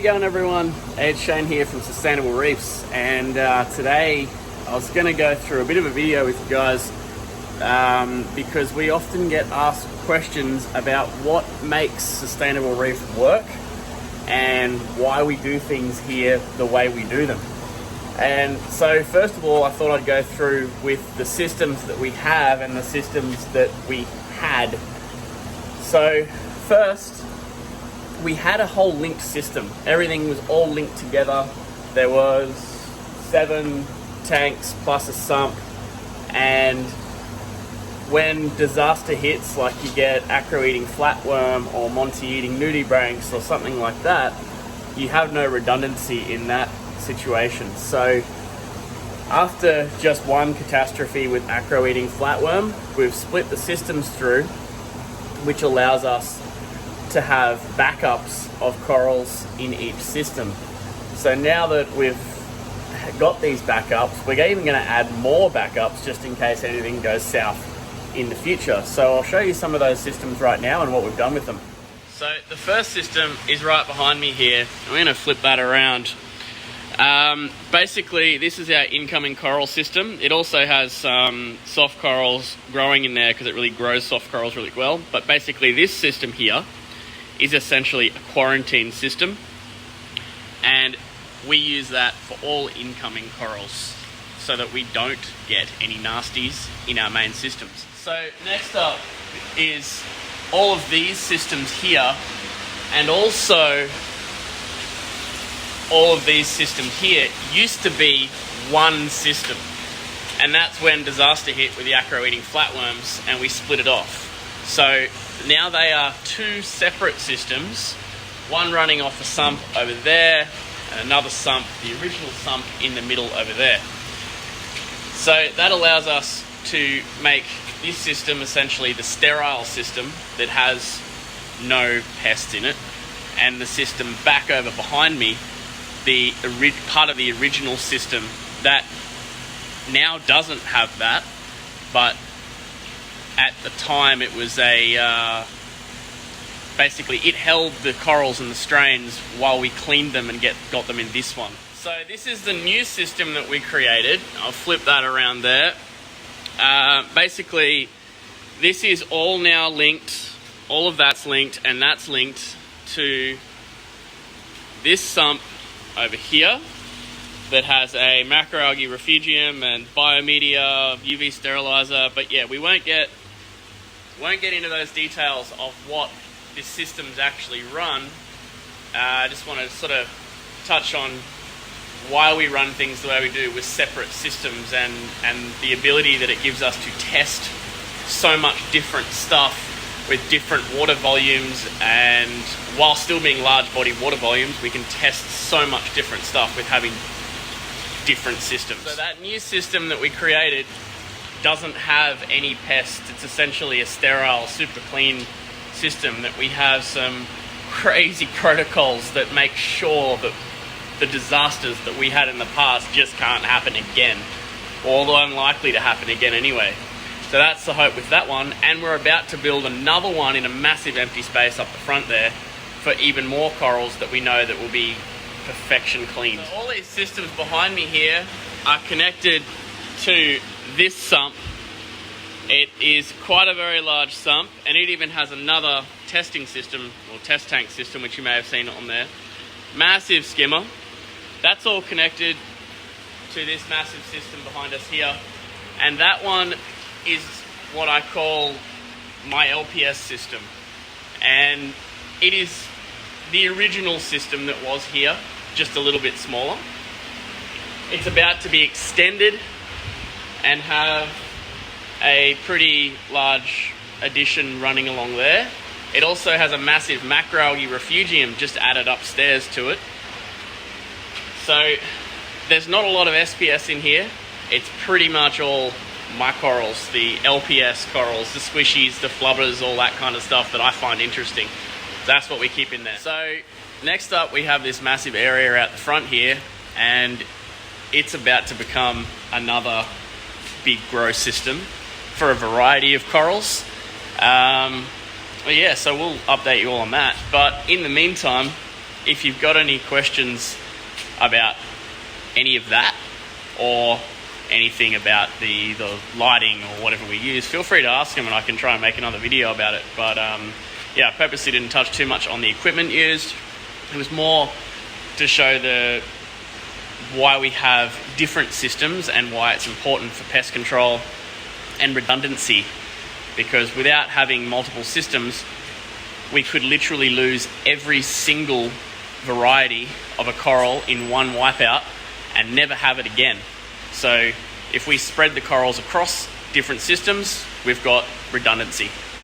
going, everyone? It's Shane here from Sustainable Reefs, and today I was going to go through a bit of a video with you guys because we often get asked questions about what makes Sustainable Reef work and why we do things here the way we do them. And so first of all, I thought I'd go through with the systems that we have and the systems that we had. So first, we had a whole linked system. Everything was all linked together. There was 7 tanks plus a sump, and when disaster hits, like you get acro-eating flatworm or Monty eating nudibranchs or something like that, you have no redundancy in that situation. So after just one catastrophe with acro-eating flatworm, we've split the systems through, which allows us to have backups of corals in each system. So now that we've got these backups, we're even going to add more backups just in case anything goes south in the future. So I'll show you some of those systems right now and what we've done with them. So the first system is right behind me here. I'm going to flip that around. Basically, this is our incoming coral system. It also has some soft corals growing in there because it really grows soft corals really well. But basically, this system here is essentially a quarantine system, and we use that for all incoming corals so that we don't get any nasties in our main systems. So next up is all of these systems here, and also all of these systems here used to be one system, and that's when disaster hit with the acro-eating flatworms and we split it off. So now they are 2 separate systems, one running off a sump over there and another sump, the original sump, in the middle over there. So that allows us to make this system essentially the sterile system that has no pests in it, and the system back over behind me, the part of the original system that now doesn't have that, but at the time it was basically it held the corals and the strains while we cleaned them and got them in this one. So this is the new system that we created. I'll flip that around there. Basically, this is all now linked. All of that's linked, and that's linked to this sump over here that has a macroalgae refugium and biomedia, UV sterilizer. But yeah, we won't get into those details of what this system's actually run. I just want to sort of touch on why we run things the way we do with separate systems, and the ability that it gives us to test so much different stuff with different water volumes, and while still being large body water volumes, we can test so much different stuff with having different systems. So that new system that we created doesn't have any pests. It's essentially a sterile, super clean system that we have some crazy protocols that make sure that the disasters that we had in the past just can't happen again, although unlikely to happen again anyway. So that's the hope with that one, and we're about to build another one in a massive empty space up the front there for even more corals that we know that will be perfection clean. So all these systems behind me here are connected to this sump. It is quite a very large sump, and it even has another testing system, or test tank system, which you may have seen on there. Massive skimmer. That's all connected to this massive system behind us here, and that one is what I call my LPS system, and it is the original system that was here, just a little bit smaller. It's about to be extended and have a pretty large addition running along there. It also has a massive macroalgae refugium just added upstairs to it. So there's not a lot of SPS in here. It's pretty much all my corals, the LPS corals, the squishies, the flubbers, all that kind of stuff that I find interesting. That's what we keep in there. So next up, we have this massive area out the front here, and it's about to become another big grow system for a variety of corals. But yeah, so we'll update you all on that. But in the meantime, if you've got any questions about any of that, or anything about the lighting or whatever we use, feel free to ask them and I can try and make another video about it. But yeah, I purposely didn't touch too much on the equipment used. It was more to show why we have different systems and why it's important for pest control and redundancy, because without having multiple systems, we could literally lose every single variety of a coral in one wipeout and never have it again. So if we spread the corals across different systems, we've got redundancy.